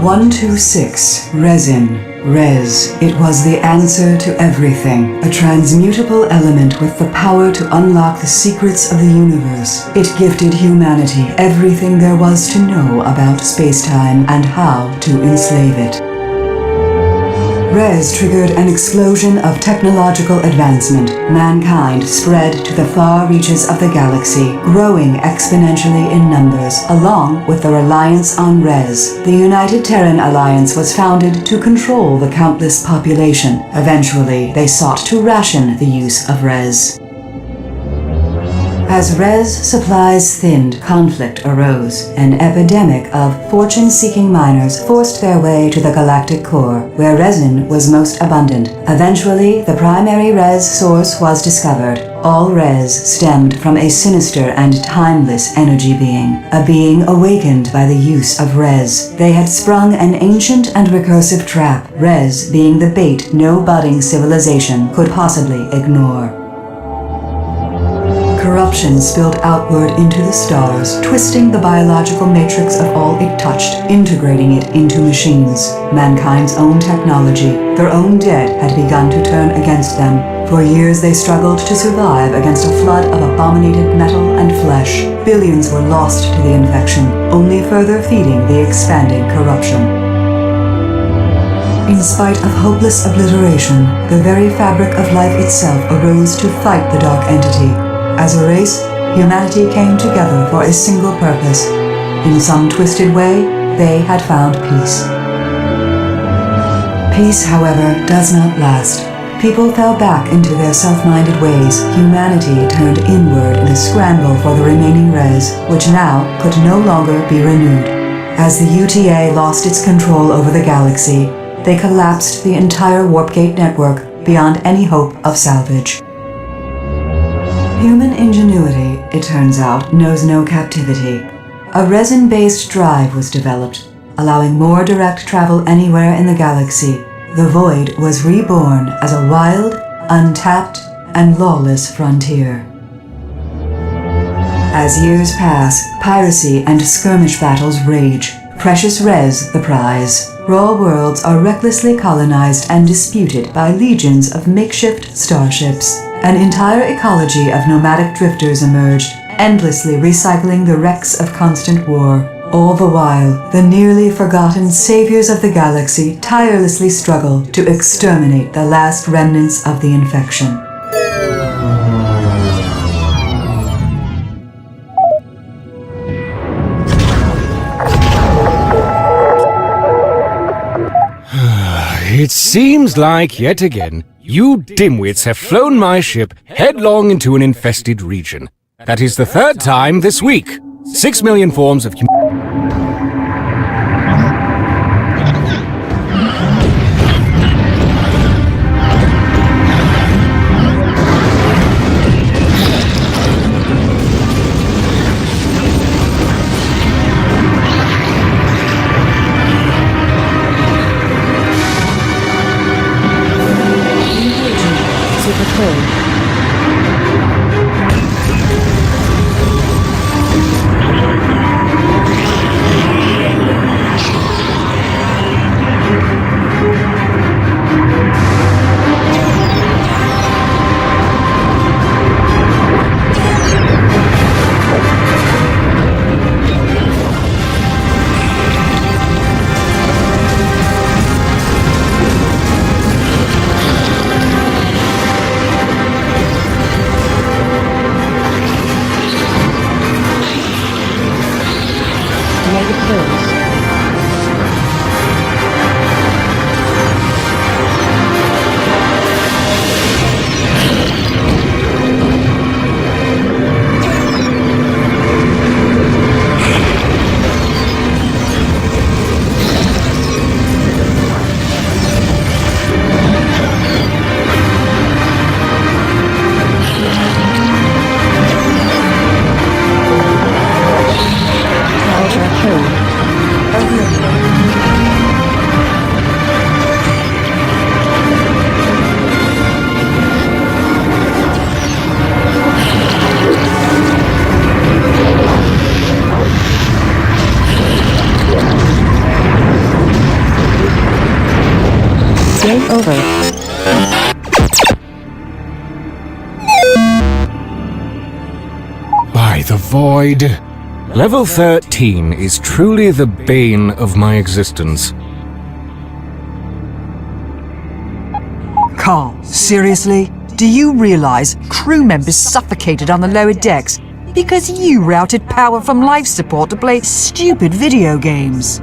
126. Resin. Res. It was the answer to everything. A transmutable element with the power to unlock the secrets of the universe. It gifted humanity everything there was to know about space-time and how to enslave it. Res triggered an explosion of technological advancement. Mankind spread to the far reaches of the galaxy, growing exponentially in numbers, along with the reliance on Res. The United Terran Alliance was founded to control the countless population. Eventually, they sought to ration the use of Res. As Res supplies thinned, conflict arose. An epidemic of fortune-seeking miners forced their way to the galactic core, where resin was most abundant. Eventually, the primary Res source was discovered. All Res stemmed from a sinister and timeless energy being, a being awakened by the use of Res. They had sprung an ancient and recursive trap, Res being the bait no budding civilization could possibly ignore. Corruption spilled outward into the stars, twisting the biological matrix of all it touched, integrating it into machines. Mankind's own technology, their own dead, had begun to turn against them. For years they struggled to survive against a flood of abominated metal and flesh. Billions were lost to the infection, only further feeding the expanding corruption. In spite of hopeless obliteration, the very fabric of life itself arose to fight the dark entity. As a race, humanity came together for a single purpose. In some twisted way, they had found peace. Peace, however, does not last. People fell back into their self-minded ways. Humanity turned inward in a scramble for the remaining Res, which now could no longer be renewed. As the UTA lost its control over the galaxy, they collapsed the entire Warp Gate network beyond any hope of salvage. Human ingenuity, it turns out, knows no captivity. A resin-based drive was developed, allowing more direct travel anywhere in the galaxy. The Void was reborn as a wild, untapped, and lawless frontier. As years pass, piracy and skirmish battles rage. Precious Res the prize. Raw worlds are recklessly colonized and disputed by legions of makeshift starships. An entire ecology of nomadic drifters emerged, endlessly recycling the wrecks of constant war. All the while, the nearly forgotten saviors of the galaxy tirelessly struggle to exterminate the last remnants of the infection. It seems like, yet again, you dimwits have flown my ship headlong into an infested region. That is the third time this week. 6 million forms of void. Level 13 is truly the bane of my existence. Carl, seriously? Do you realize crew members suffocated on the lower decks because you routed power from life support to play stupid video games?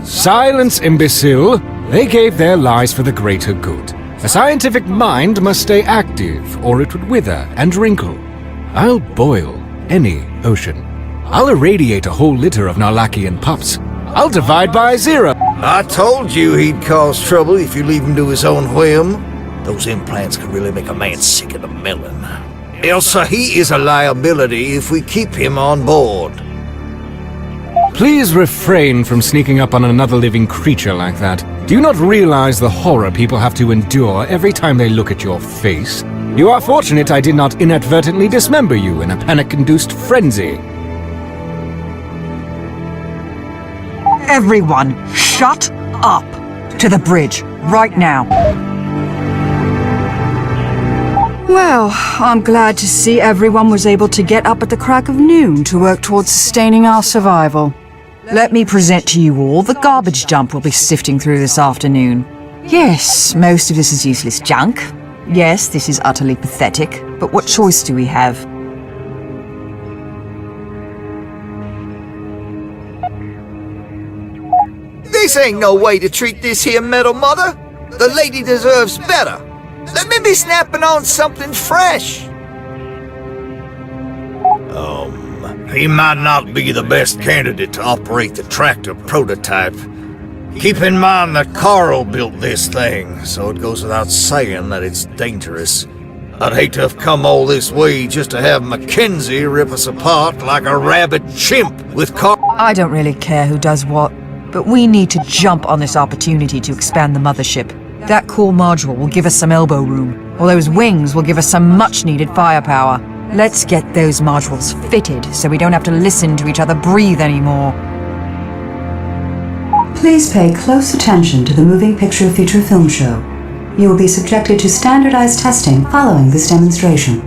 Silence, imbecile! They gave their lives for the greater good. A scientific mind must stay active, or it would wither and wrinkle. I'll boil any ocean. I'll irradiate a whole litter of Narlakian pups. I'll divide by 0. I told you he'd cause trouble if you leave him to his own whim. Those implants could really make a man sick of the melon. Elsa, he is a liability if we keep him on board. Please refrain from sneaking up on another living creature like that. Do you not realize the horror people have to endure every time they look at your face? You are fortunate I did not inadvertently dismember you in a panic-induced frenzy. Everyone, shut up! To the bridge, right now. Well, I'm glad to see everyone was able to get up at the crack of noon to work towards sustaining our survival. Let me present to you all the garbage dump we'll be sifting through this afternoon. Yes, most of this is useless junk. Yes, this is utterly pathetic, but what choice do we have? This ain't no way to treat this here metal mother. The lady deserves better. Let me be snapping on something fresh. He might not be the best candidate to operate the tractor prototype. Keep in mind that Carl built this thing, so it goes without saying that it's dangerous. I'd hate to have come all this way just to have Mackenzie rip us apart like a rabid chimp with Carl. I don't really care who does what, but we need to jump on this opportunity to expand the mothership. That cool module will give us some elbow room, while those wings will give us some much-needed firepower. Let's get those modules fitted so we don't have to listen to each other breathe anymore. Please pay close attention to the moving picture feature film show. You will be subjected to standardized testing following this demonstration.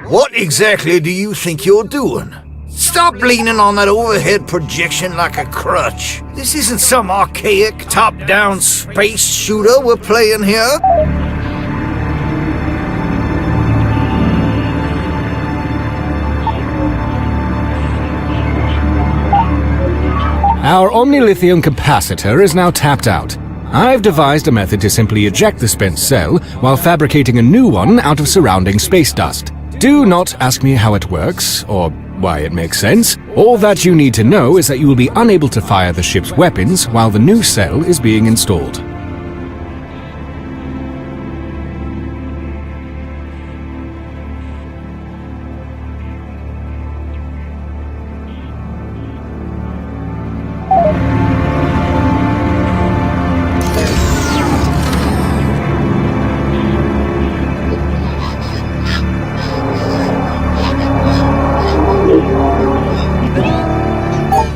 What exactly do you think you're doing? Stop leaning on that overhead projection like a crutch. This isn't some archaic, top-down space shooter we're playing here. Our omnilithium capacitor is now tapped out. I've devised a method to simply eject the spent cell while fabricating a new one out of surrounding space dust. Do not ask me how it works, or why it makes sense. All that you need to know is that you will be unable to fire the ship's weapons while the new cell is being installed.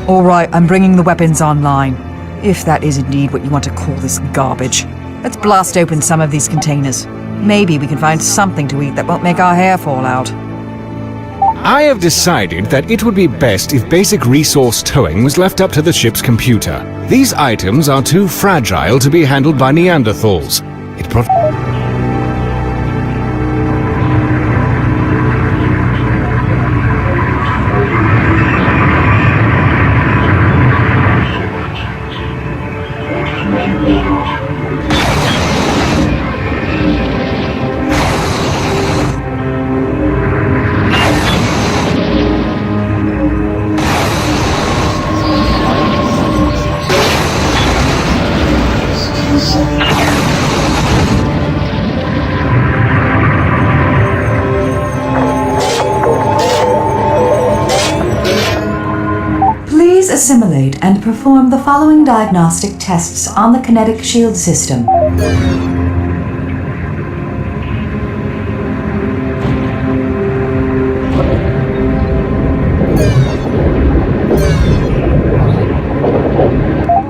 All right, I'm bringing the weapons online. If that is indeed what you want to call this garbage. Let's blast open some of these containers. Maybe we can find something to eat that won't make our hair fall out. I have decided that it would be best if basic resource towing was left up to the ship's computer. These items are too fragile to be handled by Neanderthals. assimilate and perform the following diagnostic tests on the kinetic shield system.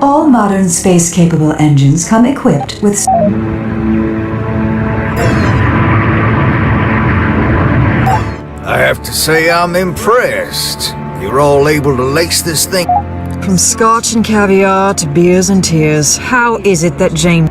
All modern space-capable engines come equipped with I have to say I'm impressed. You're all able to lace this thing. From scotch and caviar to beers and tears, how is it that Jane...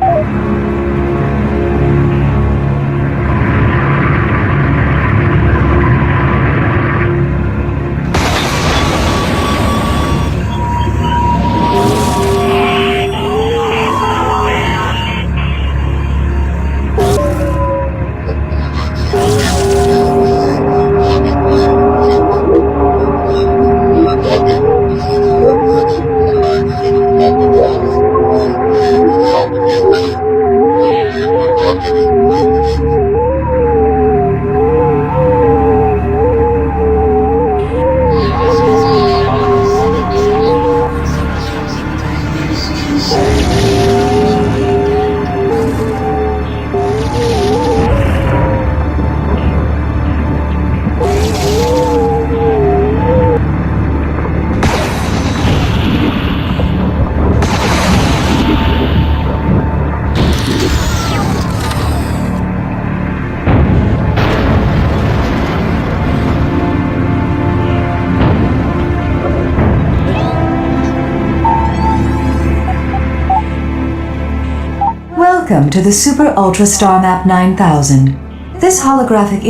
Welcome to the Super Ultra Star Map 9000. This holographic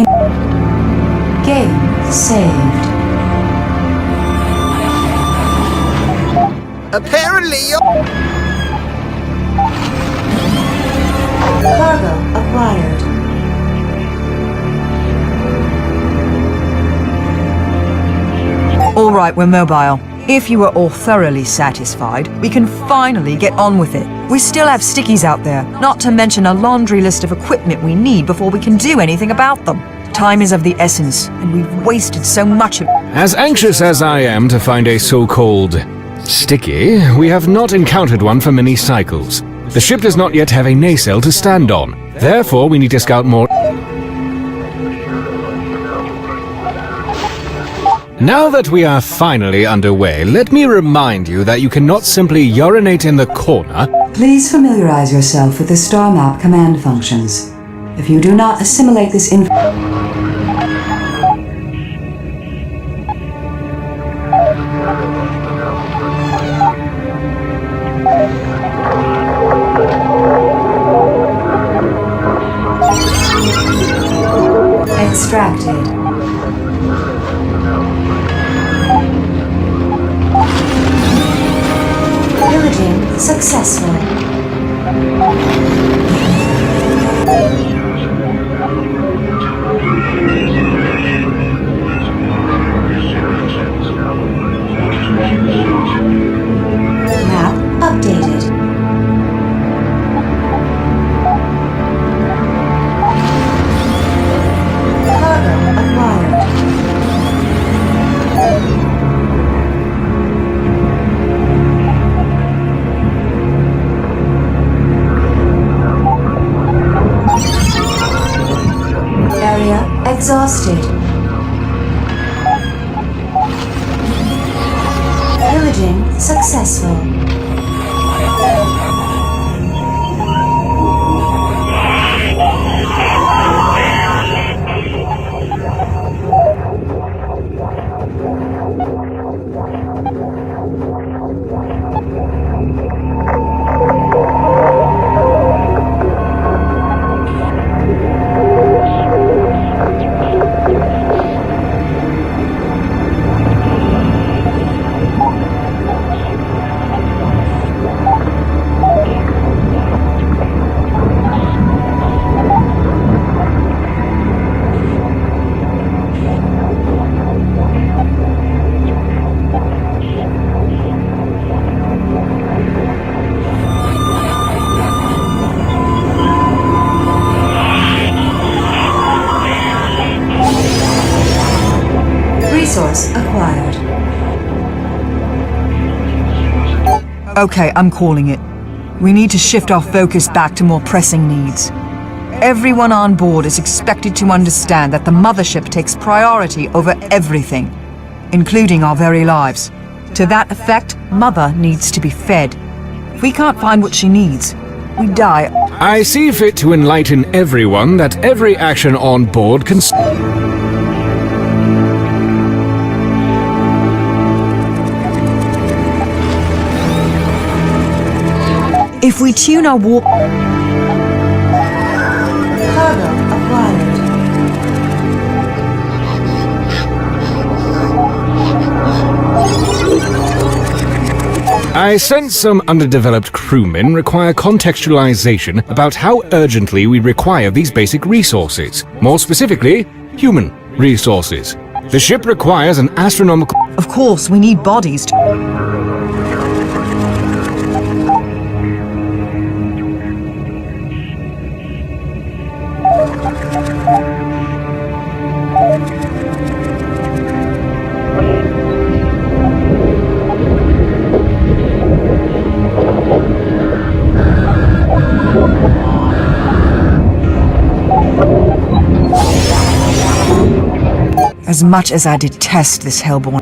game saved. Apparently you're... Cargo acquired. All right, we're mobile. If you are all thoroughly satisfied, we can finally get on with it. We still have stickies out there, not to mention a laundry list of equipment we need before we can do anything about them. Time is of the essence, and we've wasted so much of it. As anxious as I am to find a so-called sticky, we have not encountered one for many cycles. The ship does not yet have a nacelle to stand on. Therefore, we need to scout more. Now that we are finally underway, let me remind you that you cannot simply urinate in the corner. Please familiarize yourself with the star map command functions. If you do not assimilate this extracted. Pillaging successful. Map updated. Cargo acquired. Area exhausted. Pillaging successful. Okay, I'm calling it. We need to shift our focus back to more pressing needs. Everyone on board is expected to understand that the mothership takes priority over everything, including our very lives. To that effect, Mother needs to be fed. If we can't find what she needs, we die. I see fit to enlighten everyone that every action on board can... If we tune our warp... Cargo acquired. I sense some underdeveloped crewmen require contextualization about how urgently we require these basic resources. More specifically, human resources. The ship requires an astronomical... Of course, we need bodies to... As much as I detest this hellborn...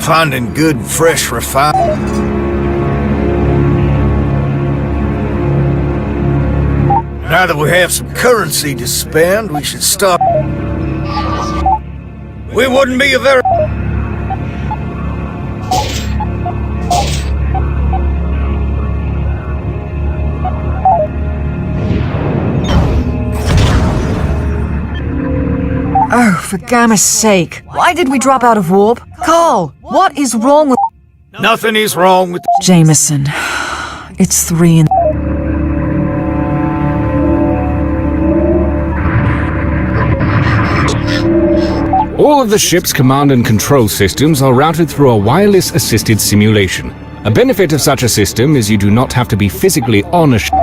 Finding good, fresh, refined... Now that we have some currency to spend, we should stop. We wouldn't be a very... Oh, for Gamma's sake. Why did we drop out of warp? Carl, what is wrong with... Nothing is wrong with... Jameson. It's 3 in... All of the ship's command and control systems are routed through a wireless-assisted simulation. A benefit of such a system is you do not have to be physically on a ship.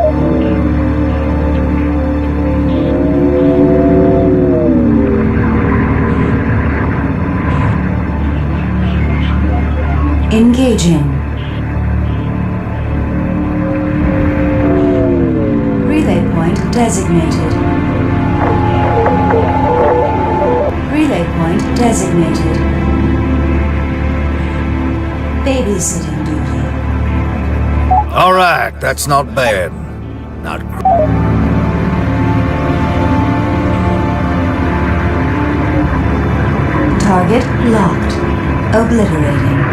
Engaging. Relay point designated. Relay point designated. Babysitting duty. All right, that's not bad. Not... Target locked. Obliterating.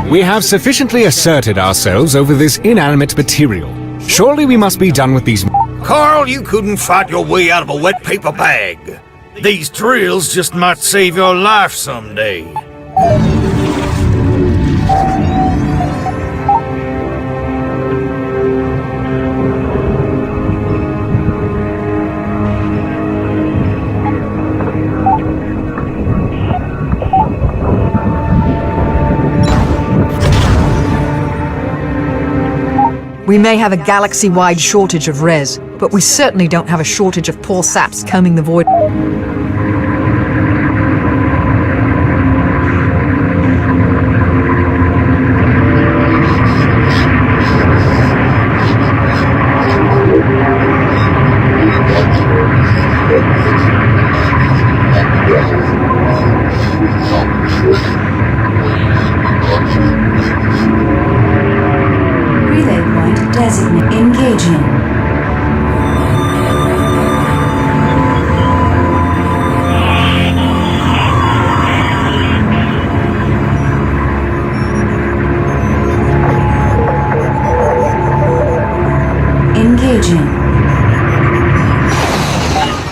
We have sufficiently asserted ourselves over this inanimate material. Surely we must be done with these... Carl, you couldn't fight your way out of a wet paper bag. These drills just might save your life someday. We may have a galaxy-wide shortage of res, but we certainly don't have a shortage of poor saps combing the void. Relay point designated. Engaging.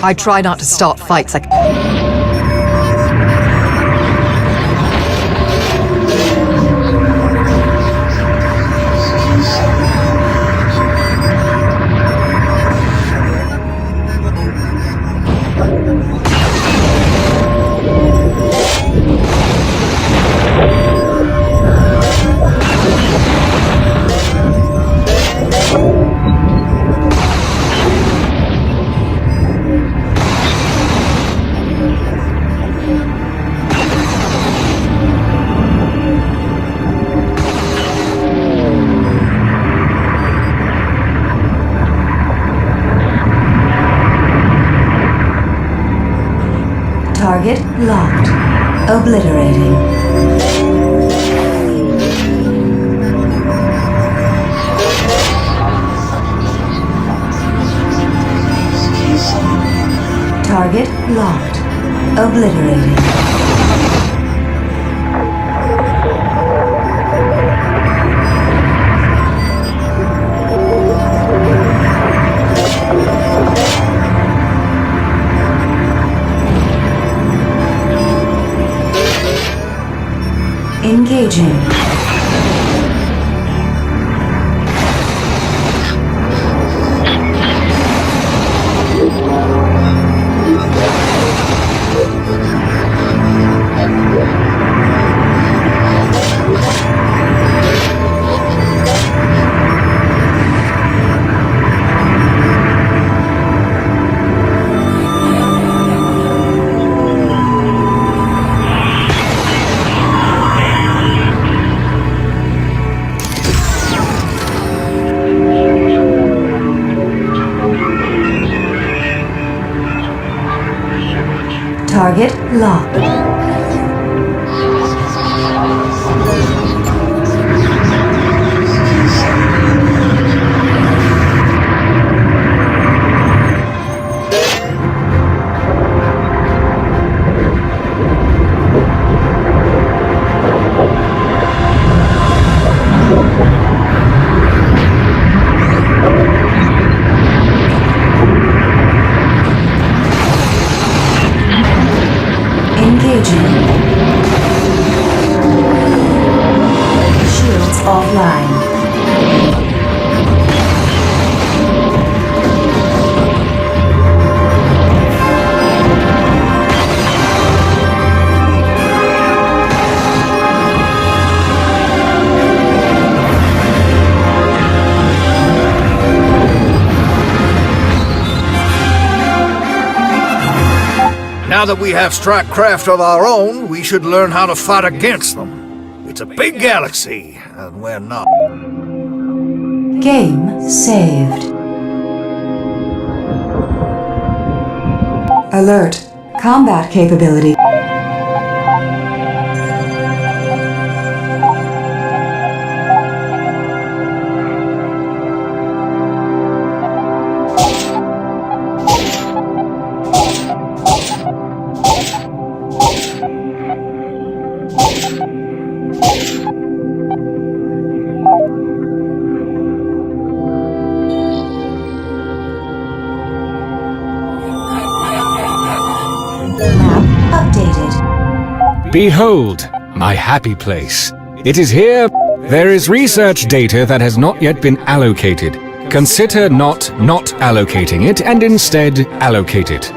I try not to start fights like... Target locked. Obliterating. Target locked. Obliterating. Engaging. Target locked. Engaging. Shields offline. Now that we have strike craft of our own, we should learn how to fight against them. It's a big galaxy, and we're not. Game saved. Alert. Combat capability. Map updated. Behold, my happy place. It is here. There is research data that has not yet been allocated. Consider not allocating it and instead allocate it.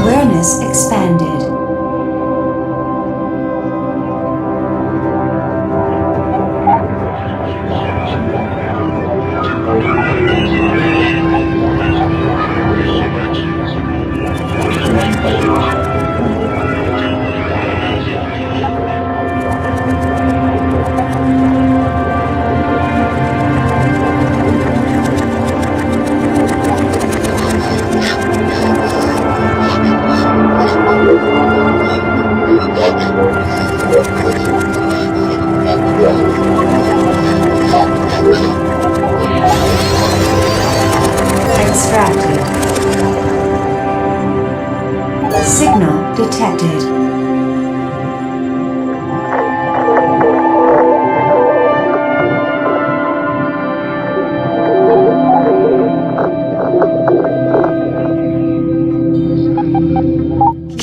Awareness expanded.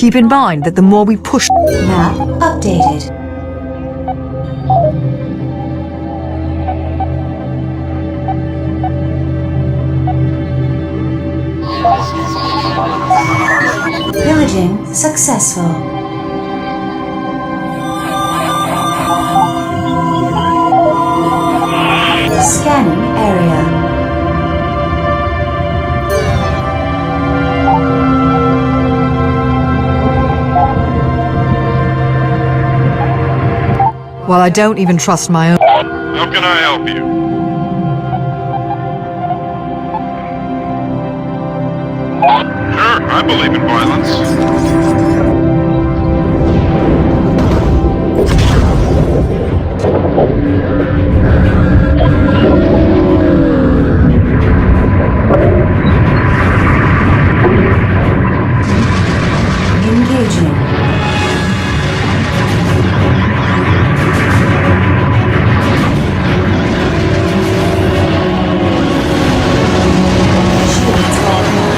Keep in mind that the more we push... Map updated. Pillaging successful. Scanning area. Well, I don't even trust my own... How can I help you? Sure, I believe in violence. Engaging. Shields online.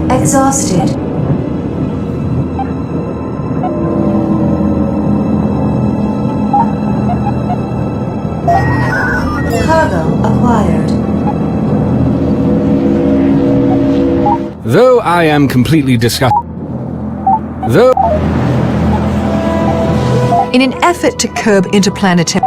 Exhausted. Cargo acquired. Though I am completely disgusted. Though... In an effort to curb interplanetary...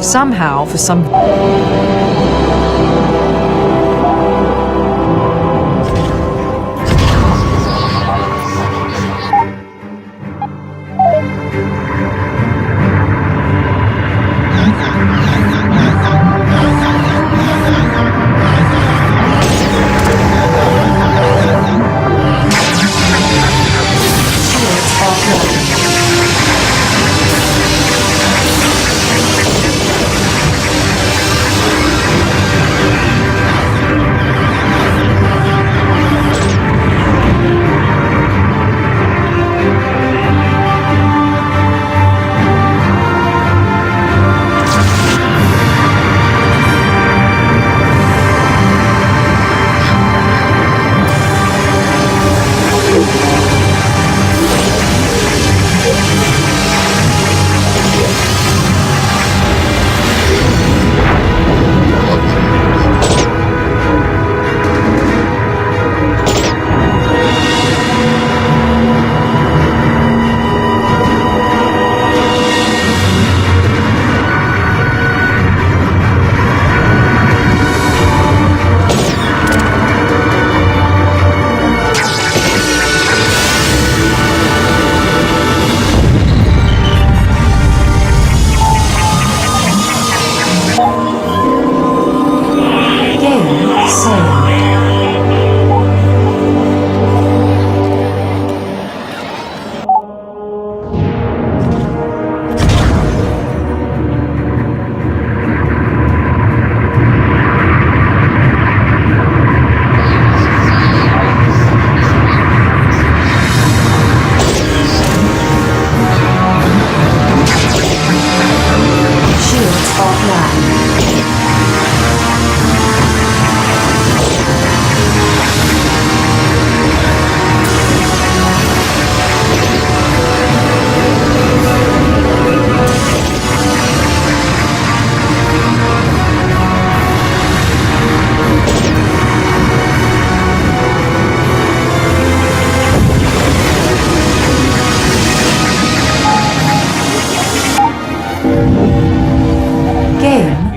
Somehow, for some...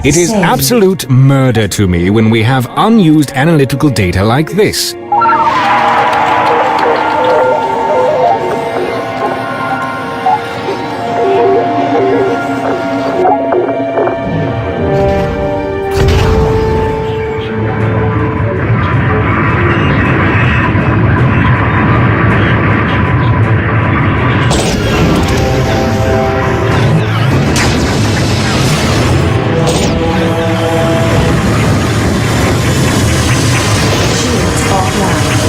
It is saved. absolute murder to me when we have unused analytical data like this. Shields offline.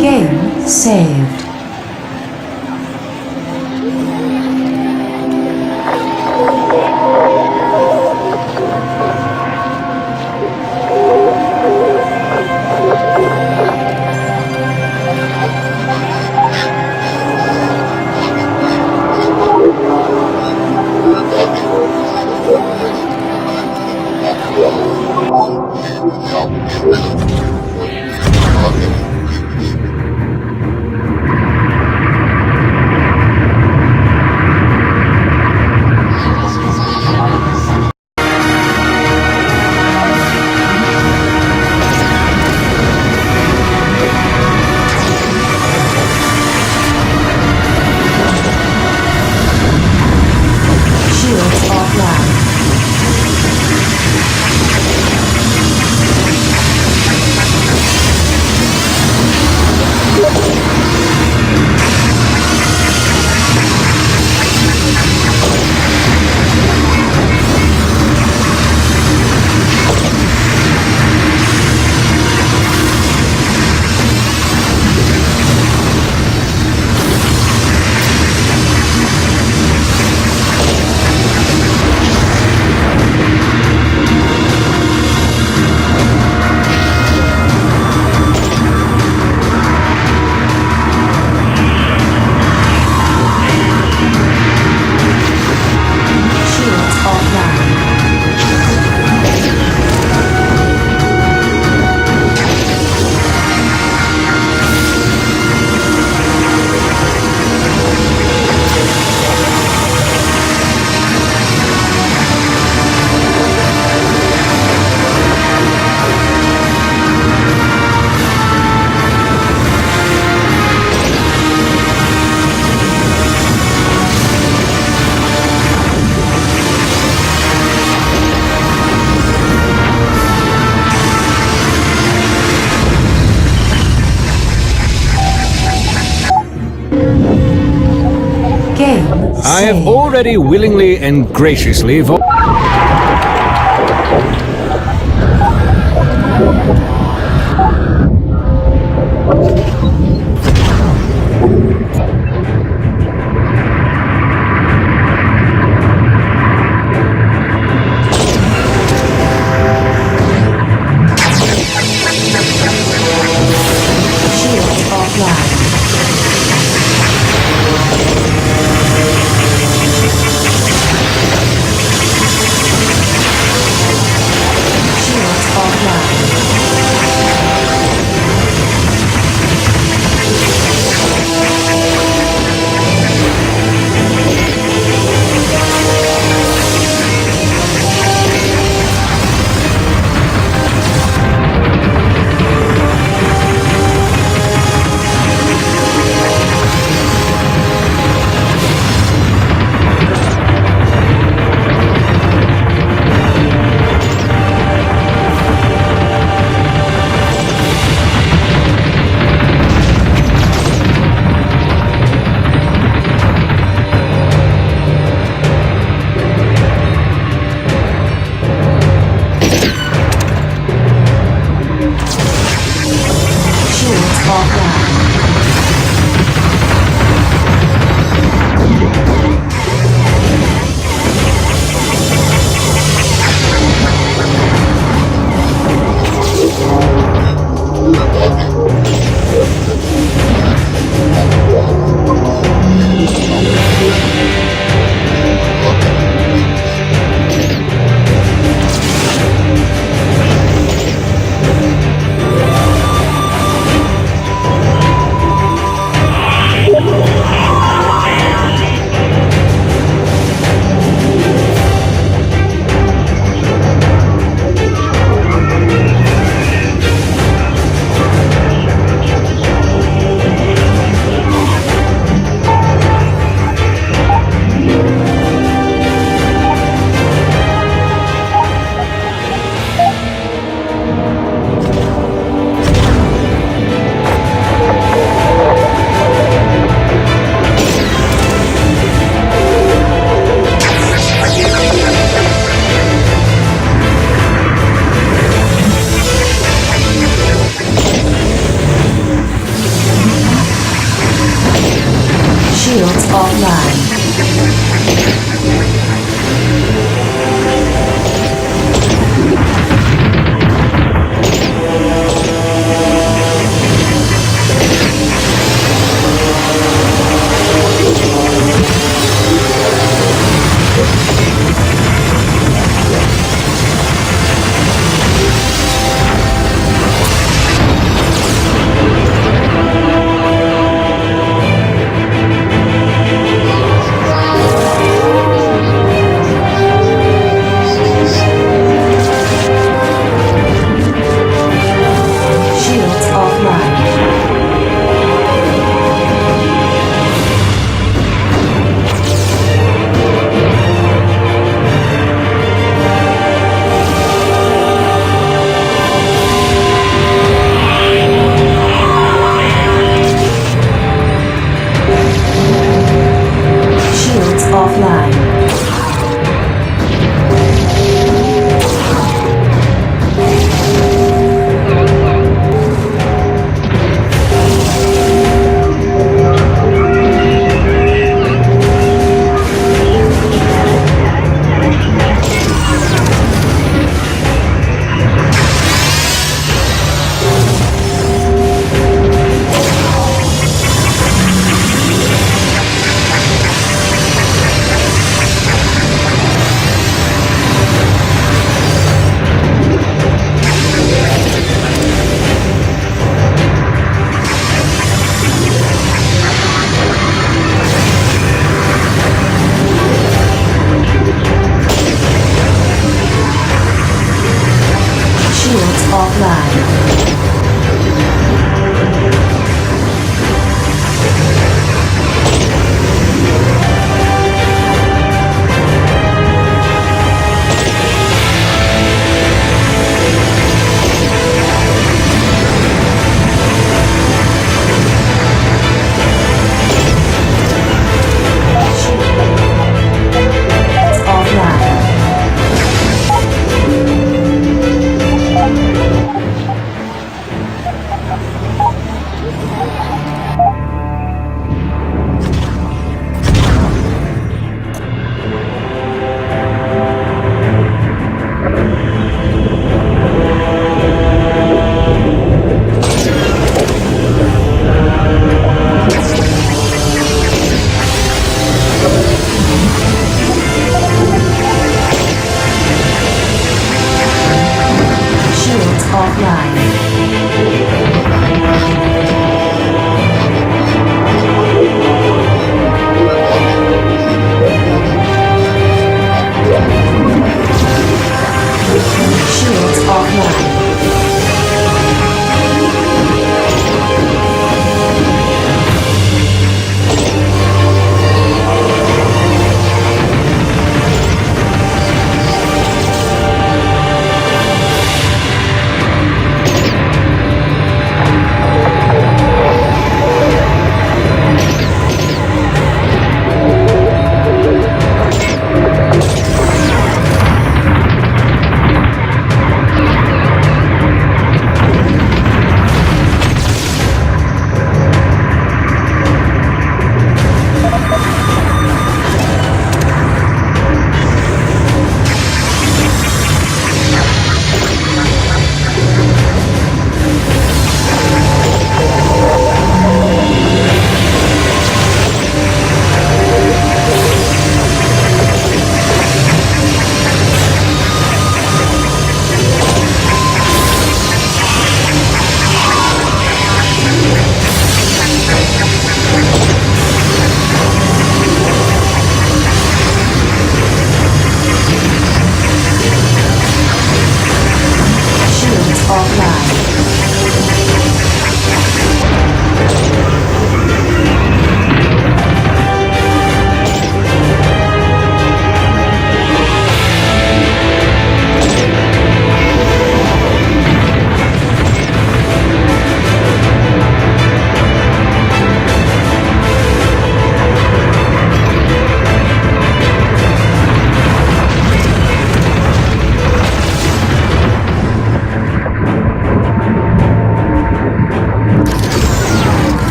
Game saved. Shields offline. Shields offline. Game I have saved. already willingly and graciously Shields offline.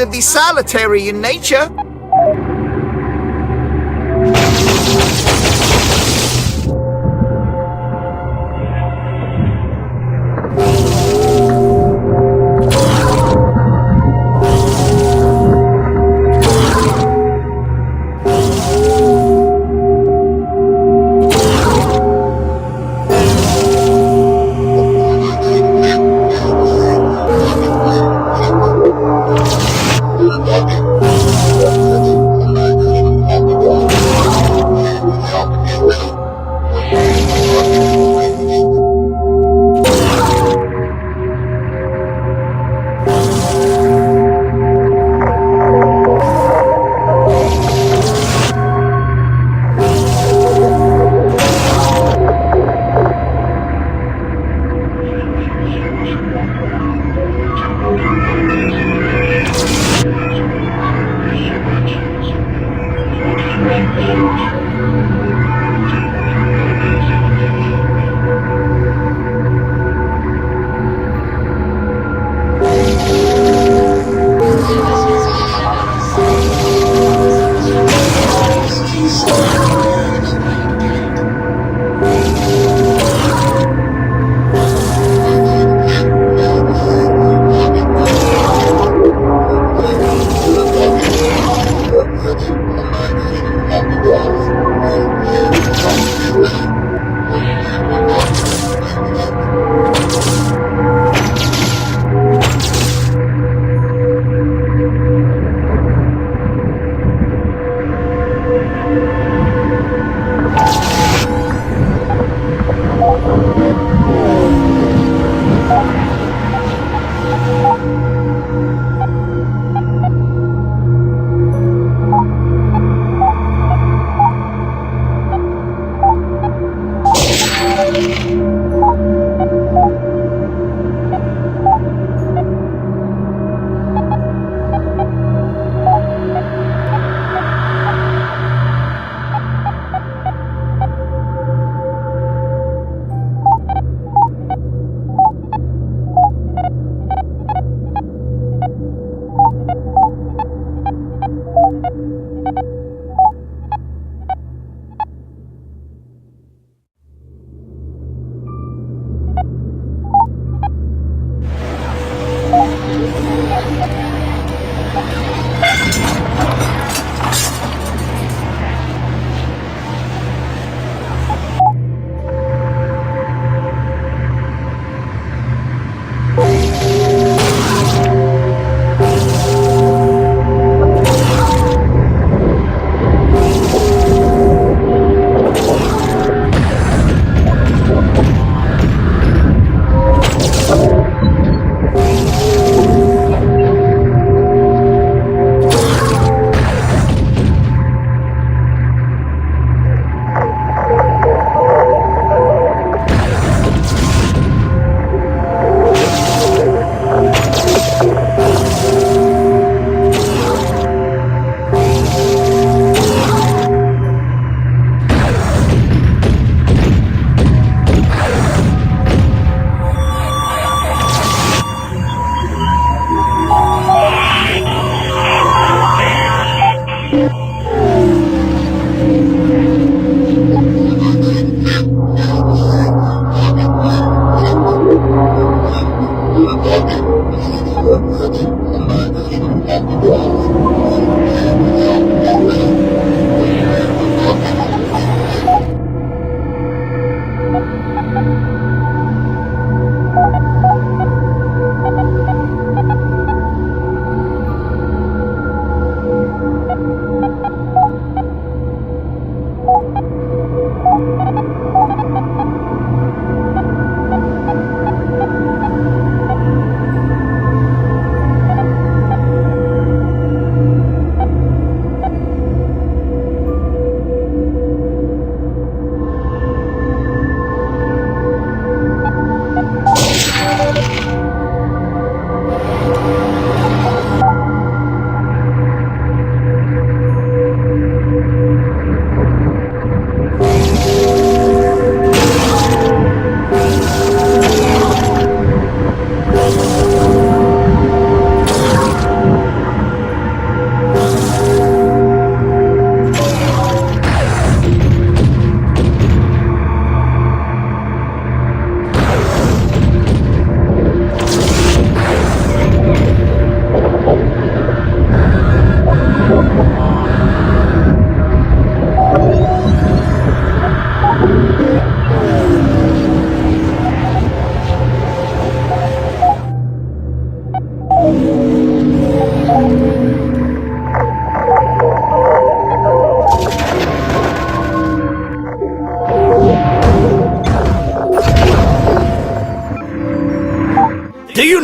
to be solitary in nature.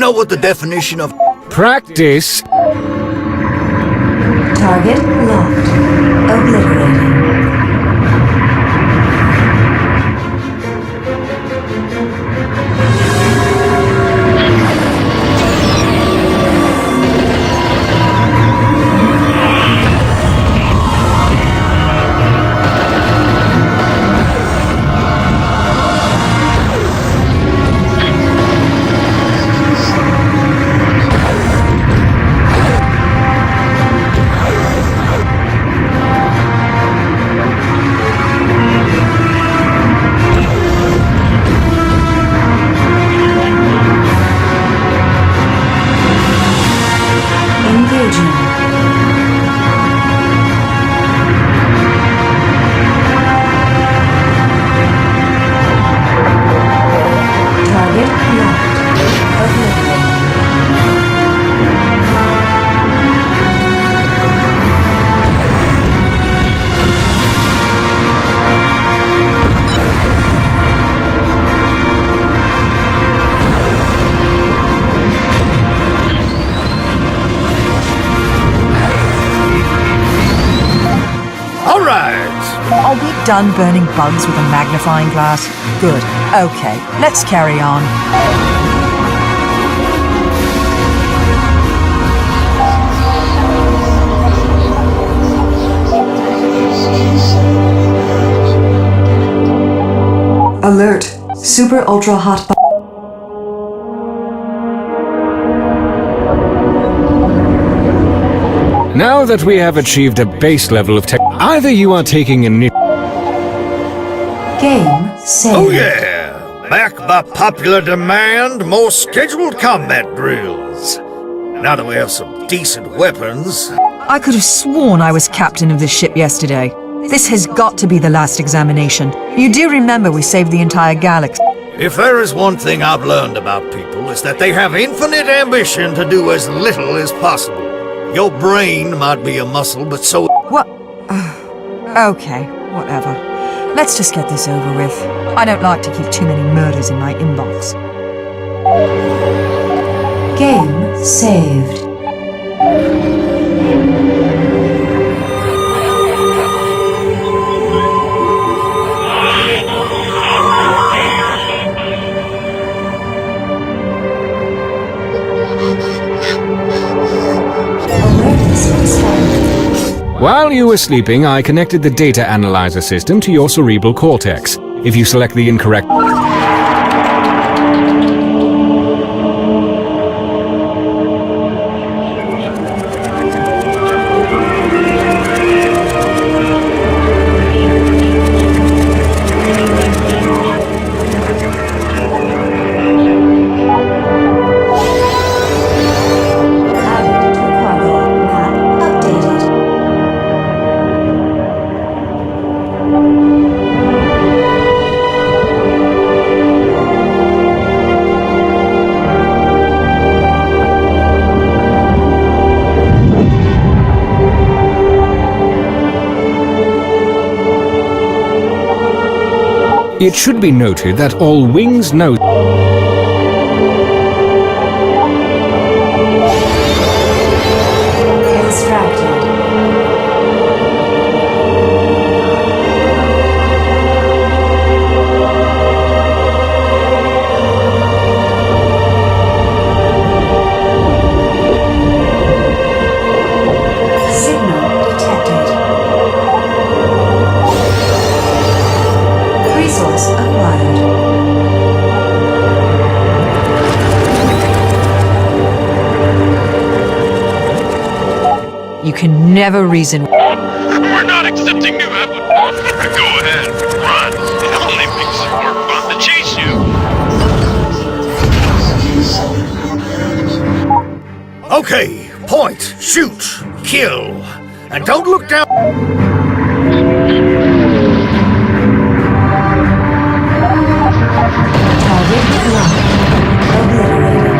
know what the definition of Practice. Target locked. Obliterating. Are we done burning bugs with a magnifying glass? Good. Okay, let's carry on. Alert. Super ultra hot. Now that we have achieved a base level of tech, either you are taking an Game saved. Oh yeah! Back by popular demand, more scheduled combat drills. Now that we have some decent weapons. I could have sworn I was captain of this ship yesterday. This has got to be the last examination. You do remember we saved the entire galaxy. If there is one thing I've learned about people, it's that they have infinite ambition to do as little as possible. Your brain might be a muscle, but so... What? Okay, whatever. Let's just get this over with. I don't like to keep too many murders in my inbox. Game saved. While you were sleeping, I connected the data analyzer system to your cerebral cortex. If you select the incorrect... It should be noted that all wings know... Extracted. Signal detected. Resource acquired. You can never reason. We're not accepting new applicants. Go ahead, run. It only makes it more fun to chase you. Okay, point, shoot, kill, and don't look down... Target locked. Obliterated.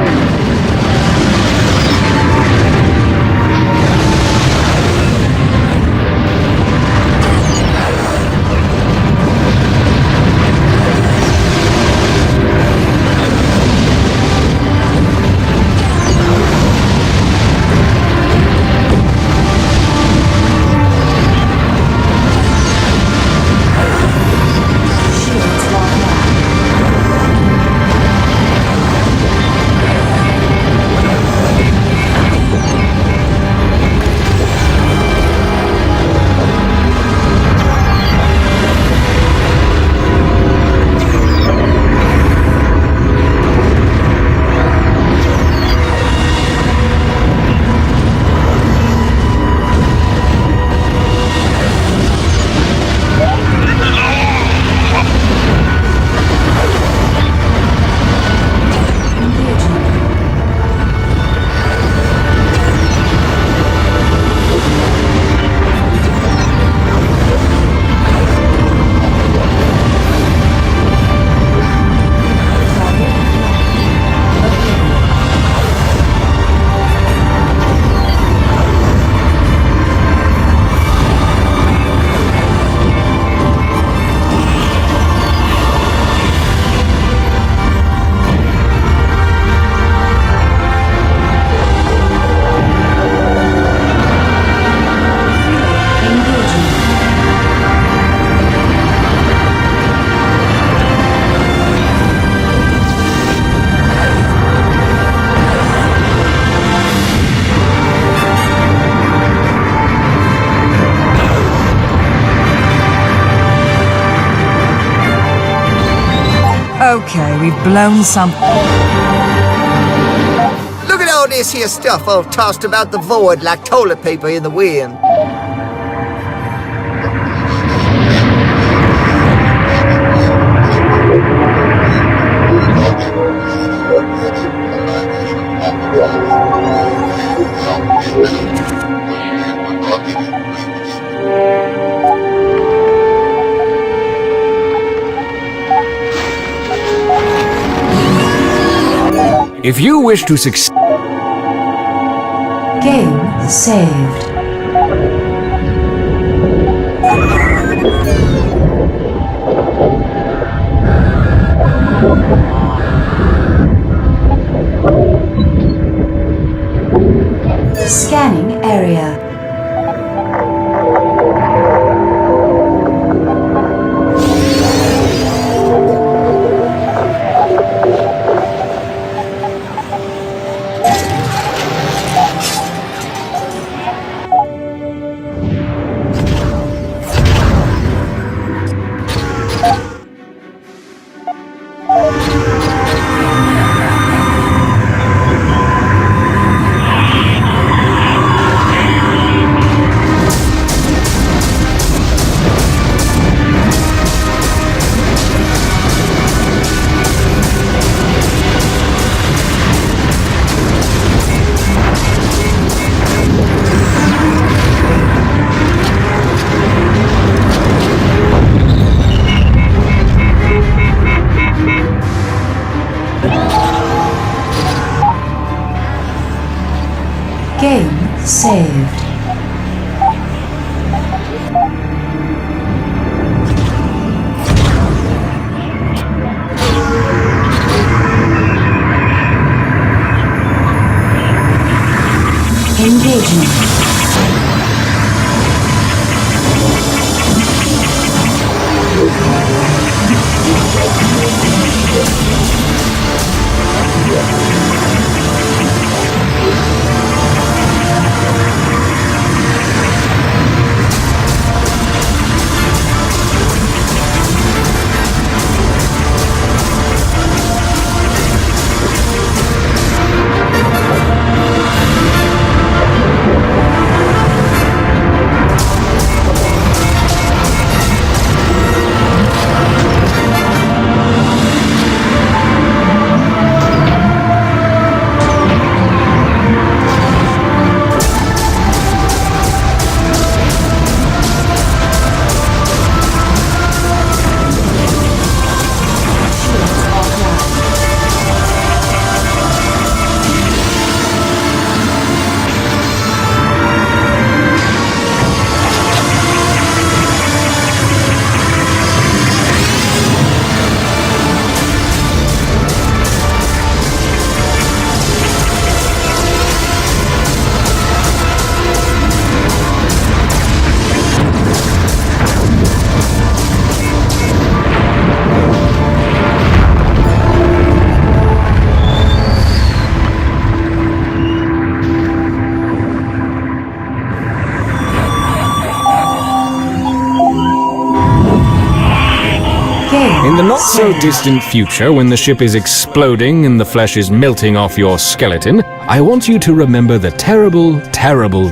Okay, we've blown some... Look at all this here stuff all tossed about the void like toilet paper in the wind. If you wish to succeed... Game saved. Scanning area. Game saved. Engagement. In the not-so-distant future, when the ship is exploding and the flesh is melting off your skeleton, I want you to remember the terrible, terrible...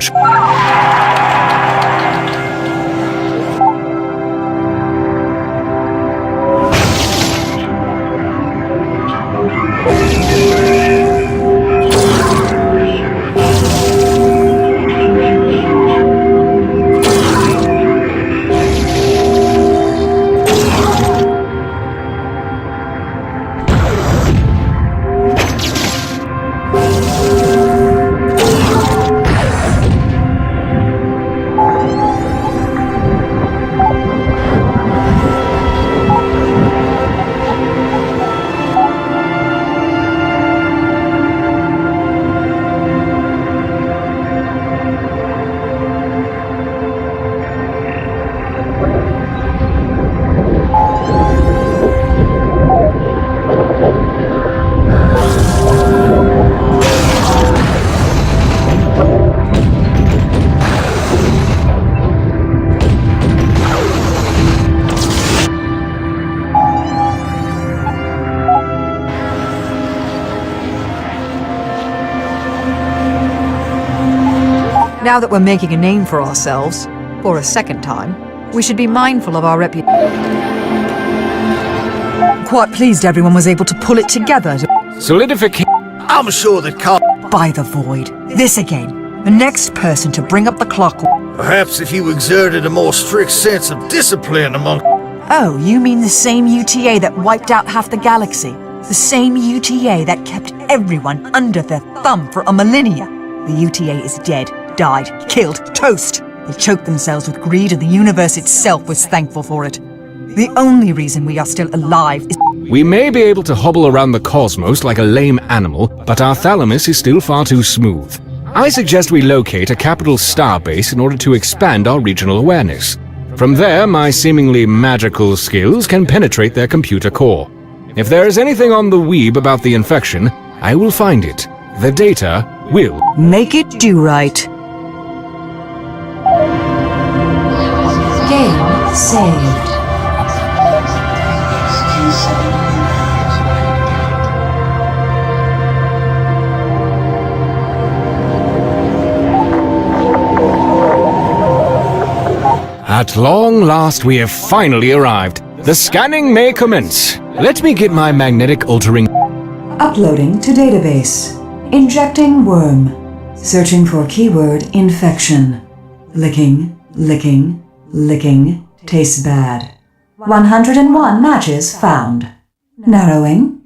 Now that we're making a name for ourselves, for a second time, we should be mindful of our reputation. Quite pleased everyone was able to pull it together to Solidification. I'm sure that Carl... buy the void. This again. The next person to bring up the clock. Perhaps if you exerted a more strict sense of discipline among... Oh, you mean the same UTA that wiped out half the galaxy? The same UTA that kept everyone under their thumb for a millennia? The UTA is dead, died, killed, toast. They choked themselves with greed and the universe itself was thankful for it. The only reason we are still alive is... We may be able to hobble around the cosmos like a lame animal, but our thalamus is still far too smooth. I suggest we locate a capital star base in order to expand our regional awareness. From there, my seemingly magical skills can penetrate their computer core. If there is anything on the weeb about the infection, I will find it. The data will... Make it do right. Game saved. At long last, we have finally arrived. The scanning may commence. Let me get my magnetic altering... Uploading to database. Injecting worm. Searching for keyword infection. Licking, licking, licking. Tastes bad. 101 matches found. Narrowing.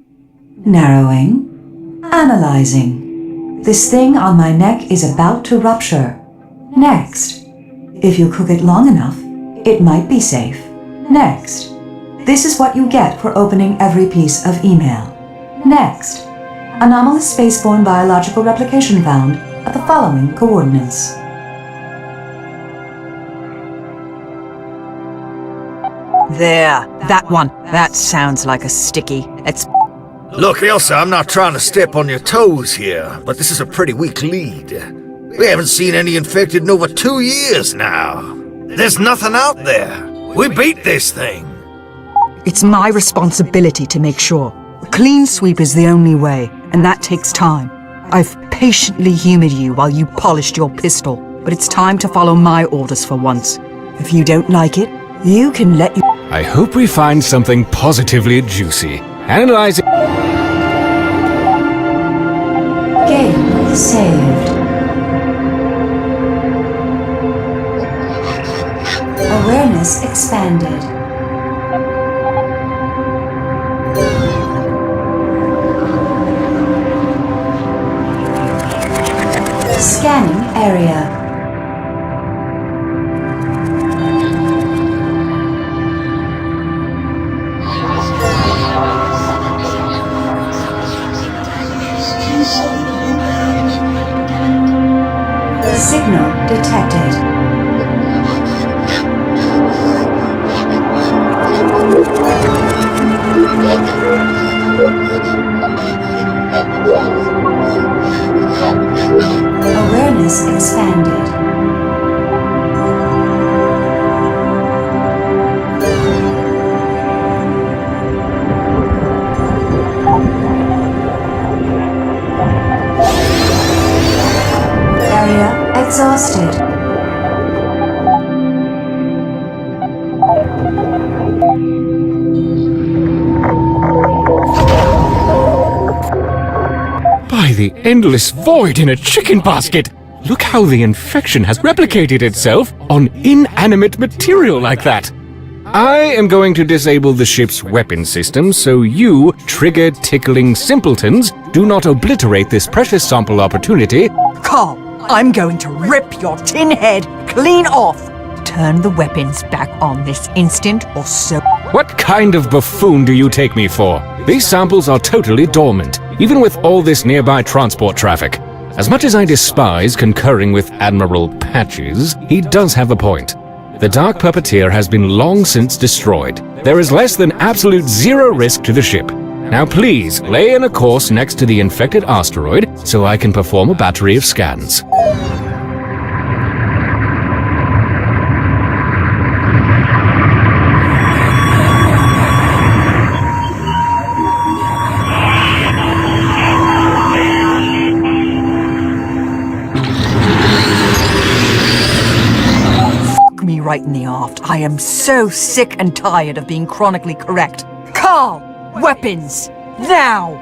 Narrowing. Analyzing. This thing on my neck is about to rupture. Next. If you cook it long enough, it might be safe. Next. This is what you get for opening every piece of email. Next. Anomalous spaceborne biological replication found at the following coordinates. There. That one. That sounds like a sticky. It's... Look, Elsa, I'm not trying to step on your toes here, but this is a pretty weak lead. We haven't seen any infected in over 2 years now. There's nothing out there. We beat this thing. It's my responsibility to make sure. A clean sweep is the only way, and that takes time. I've patiently humored you while you polished your pistol, but it's time to follow my orders for once. If you don't like it, you can let you... I hope we find something positively juicy. Analyzing... Game saved. Awareness expanded. Scanning area. Signal detected. Awareness expanded. Area exhausted. By the endless void in a chicken basket! Look how the infection has replicated itself on inanimate material like that! I am going to disable the ship's weapon system so you, trigger-tickling simpletons, do not obliterate this precious sample opportunity. Carl, I'm going to rip your tin head clean off. Turn the weapons back on this instant or so. What kind of buffoon do you take me for? These samples are totally dormant, even with all this nearby transport traffic. As much as I despise concurring with Admiral Patches, he does have a point. The Dark Puppeteer has been long since destroyed. There is less than absolute zero risk to the ship. Now please, lay in a course next to the infected asteroid so I can perform a battery of scans. right in the aft. I am so sick and tired of being chronically correct. Carl! Weapons! Now!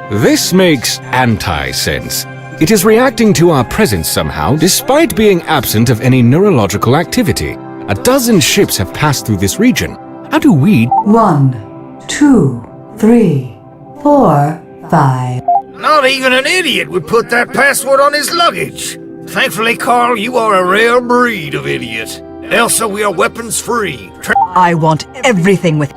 This makes anti-sense. It is reacting to our presence somehow, despite being absent of any neurological activity. A dozen ships have passed through this region. How do we... 1, 2, 3, 4, 5. Not even an idiot would put that password on his luggage. Thankfully, Carl, you are a rare breed of idiot. Elsa, we are weapons free. I want everything with...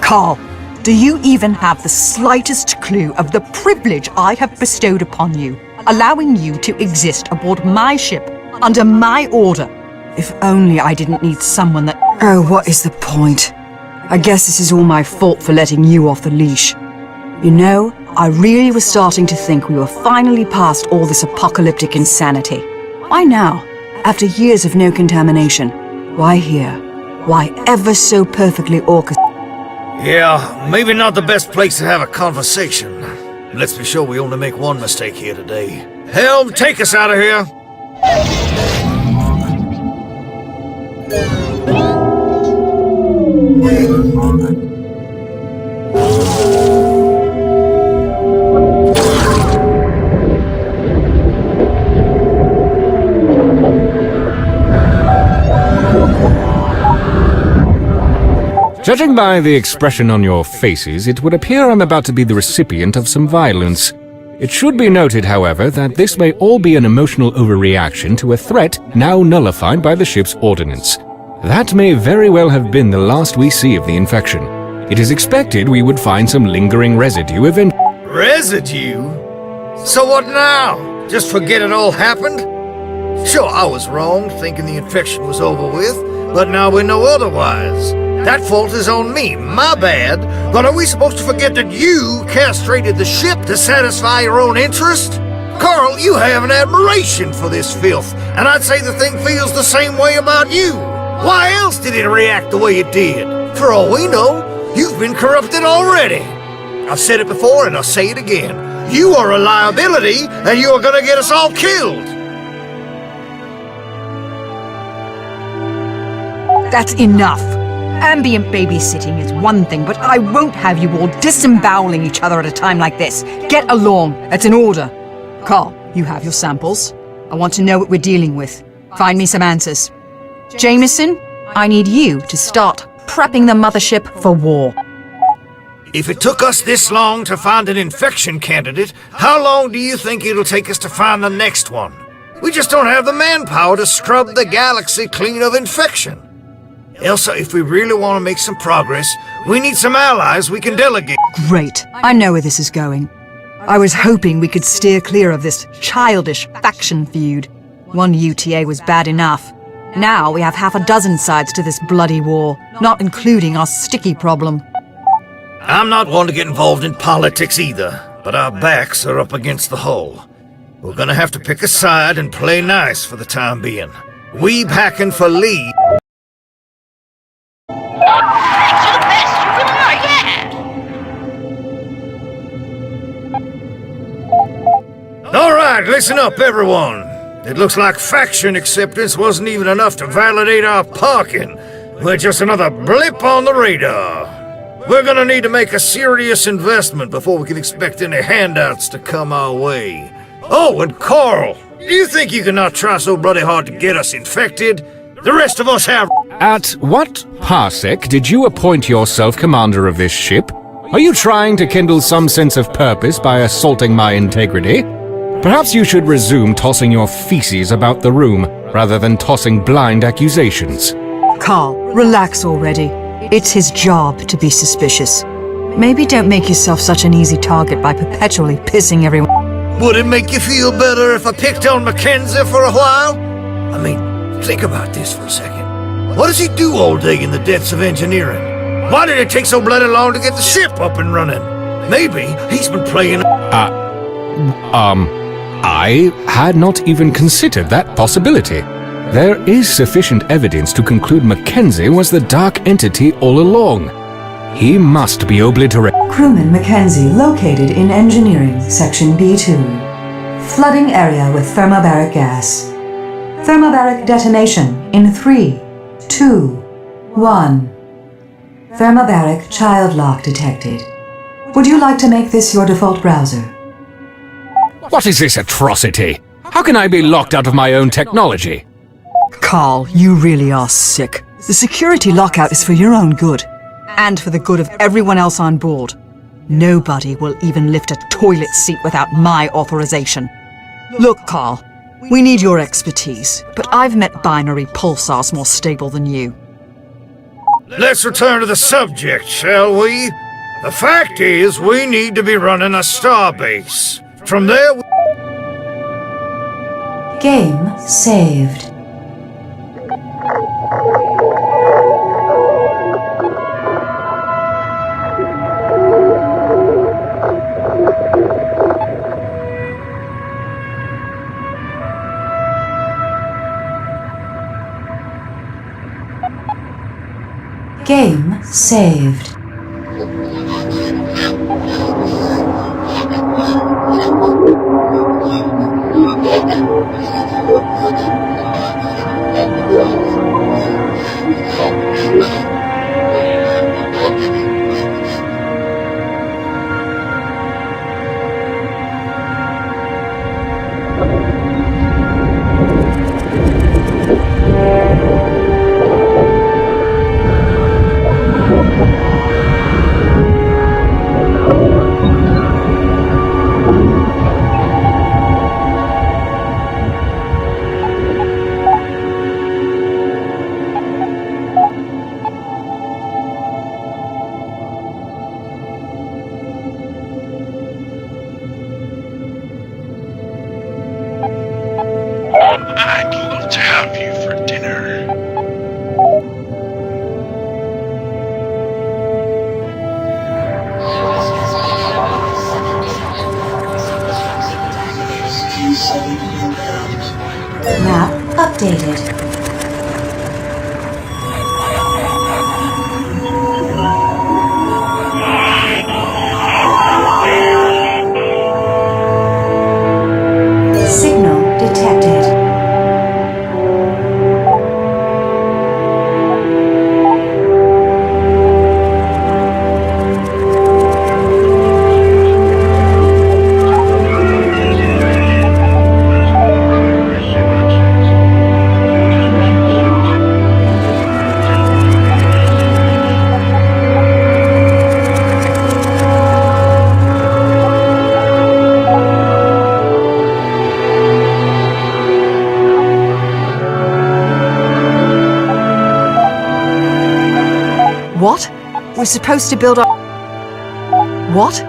Carl, do you even have the slightest clue of the privilege I have bestowed upon you, allowing you to exist aboard my ship, under my order? If only I didn't need someone that... Oh, what is the point? I guess this is all my fault for letting you off the leash. You know, I really was starting to think we were finally past all this apocalyptic insanity. Why now? After years of no contamination. Why here? Why ever so perfectly orchestrated? Yeah, maybe not the best place to have a conversation. Let's be sure we only make one mistake here today. Helm, take us out of here! Judging by the expression on your faces, it would appear I'm about to be the recipient of some violence. It should be noted, however, that this may all be an emotional overreaction to a threat now nullified by the ship's ordnance. That may very well have been the last we see of the infection. It is expected we would find some lingering residue eventually. Residue? So what now? Just forget it all happened? Sure, I was wrong, thinking the infection was over with, but now we know otherwise. That fault is on me, my bad. But are we supposed to forget that you castrated the ship to satisfy your own interest? Carl, you have an admiration for this filth, and I'd say the thing feels the same way about you. Why else did it react the way it did? For all we know, you've been corrupted already. I've said it before and I'll say it again. You are a liability, and you are gonna get us all killed. That's enough. Ambient babysitting is one thing, but I won't have you all disemboweling each other at a time like this. Get along. That's an order. Carl, you have your samples. I want to know what we're dealing with. Find me some answers. Jameson, I need you to start prepping the mothership for war. If it took us this long to find an infection candidate, how long do you think it'll take us to find the next one? We just don't have the manpower to scrub the galaxy clean of infection. Elsa, if we really want to make some progress, we need some allies we can delegate. Great. I know where this is going. I was hoping we could steer clear of this childish faction feud. One UTA was bad enough. Now we have half a dozen sides to this bloody war, not including our sticky problem. I'm not one to get involved in politics either, but our backs are up against the hull. We're gonna have to pick a side and play nice for the time being. We backing for Lee. Alright, listen up everyone. It looks like faction acceptance wasn't even enough to validate our parking. We're just another blip on the radar. We're gonna need to make a serious investment before we can expect any handouts to come our way. Oh, and Carl, do you think you can not try so bloody hard to get us infected? The rest of us have... At what parsec did you appoint yourself commander of this ship? Are you trying to kindle some sense of purpose by assaulting my integrity? Perhaps you should resume tossing your feces about the room, rather than tossing blind accusations. Carl, relax already. It's his job to be suspicious. Maybe don't make yourself such an easy target by perpetually pissing everyone. Would it make you feel better if I picked on Mackenzie for a while? I mean, think about this for a second. What does he do all day in the depths of engineering? Why did it take so bloody long to get the ship up and running? Maybe he's been playing... I had not even considered that possibility. There is sufficient evidence to conclude Mackenzie was the dark entity all along. He must be obliterated. Crewman Mackenzie located in Engineering, Section B2. Flooding area with thermobaric gas. Thermobaric detonation in 3, 2, 1. Thermobaric child lock detected. Would you like to make this your default browser? What is this atrocity? How can I be locked out of my own technology? Carl, you really are sick. The security lockout is for your own good, and for the good of everyone else on board. Nobody will even lift a toilet seat without my authorization. Look, Carl, we need your expertise, but I've met binary pulsars more stable than you. Let's return to the subject, shall we? The fact is, we need to be running a starbase. From there... Game saved. Game saved. updated. Signal detected. What? We're supposed to build our... What?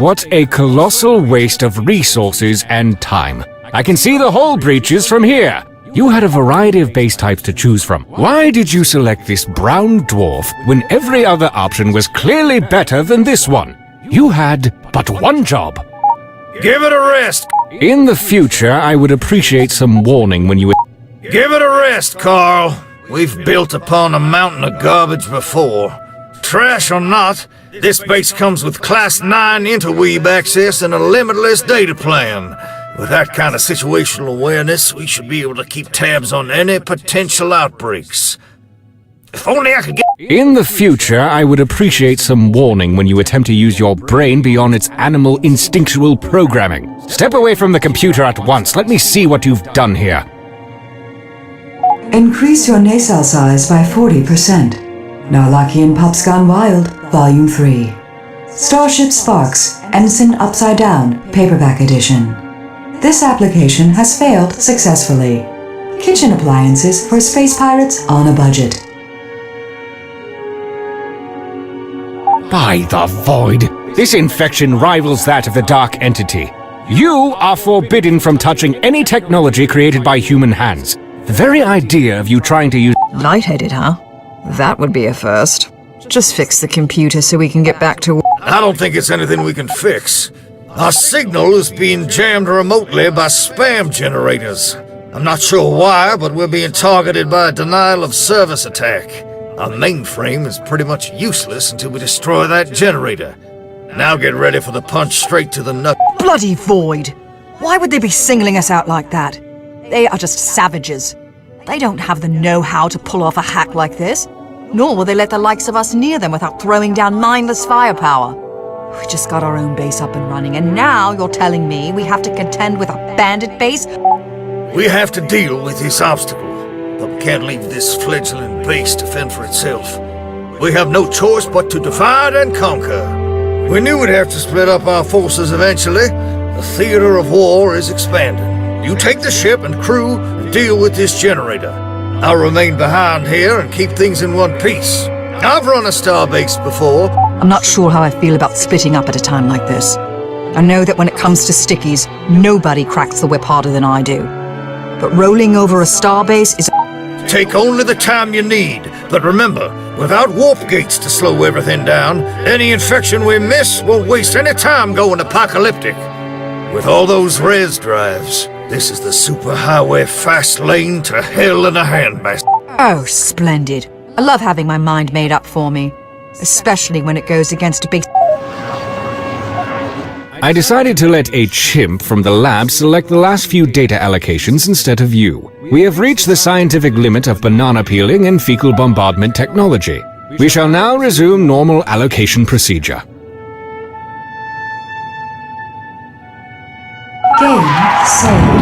What a colossal waste of resources and time. I can see the hull breaches from here. You had a variety of base types to choose from. Why did you select this brown dwarf when every other option was clearly better than this one? You had but one job. Give it a rest. In the future, I would appreciate some warning when you... Give it a rest, Carl. We've built upon a mountain of garbage before. Trash or not, this base comes with Class 9 interweave access and a limitless data plan. With that kind of situational awareness, we should be able to keep tabs on any potential outbreaks. If only I could get... In the future, I would appreciate some warning when you attempt to use your brain beyond its animal instinctual programming. Step away from the computer at once. Let me see what you've done here. Increase your nacelle size by 40%. Narlakian Pups Gone Wild, Volume 3. Starship Sparks, Ensign Upside Down, Paperback Edition. This application has failed successfully. Kitchen appliances for space pirates on a budget. By the void! This infection rivals that of the Dark Entity. You are forbidden from touching any technology created by human hands. The very idea of you trying to use... Lightheaded, huh? That would be a first. Just fix the computer so we can get back to... I don't think it's anything we can fix. Our signal is being jammed remotely by spam generators. I'm not sure why, but we're being targeted by a denial of service attack. Our mainframe is pretty much useless until we destroy that generator. Now get ready for the punch straight to the nut. Bloody void! Why would they be singling us out like that? They are just savages. They don't have the know-how to pull off a hack like this, nor will they let the likes of us near them without throwing down mindless firepower. We just got our own base up and running, and now you're telling me we have to contend with a bandit base? We have to deal with this obstacle, but we can't leave this fledgling base to fend for itself. We have no choice but to divide and conquer. We knew we'd have to split up our forces eventually. The theater of war is expanding. You take the ship and crew and deal with this generator. I'll remain behind here and keep things in one piece. I've run a starbase before. I'm not sure how I feel about splitting up at a time like this. I know that when it comes to stickies, nobody cracks the whip harder than I do. But rolling over a starbase is... Take only the time you need, but remember, without warp gates to slow everything down, any infection we miss won't waste any time going apocalyptic. With all those res drives, this is the superhighway fast lane to hell in a handbasket. Oh, splendid. I love having my mind made up for me, especially when it goes against a big... I decided to let a chimp from the lab select the last few data allocations instead of you. We have reached the scientific limit of banana peeling and fecal bombardment technology. We shall now resume normal allocation procedure. Game saved.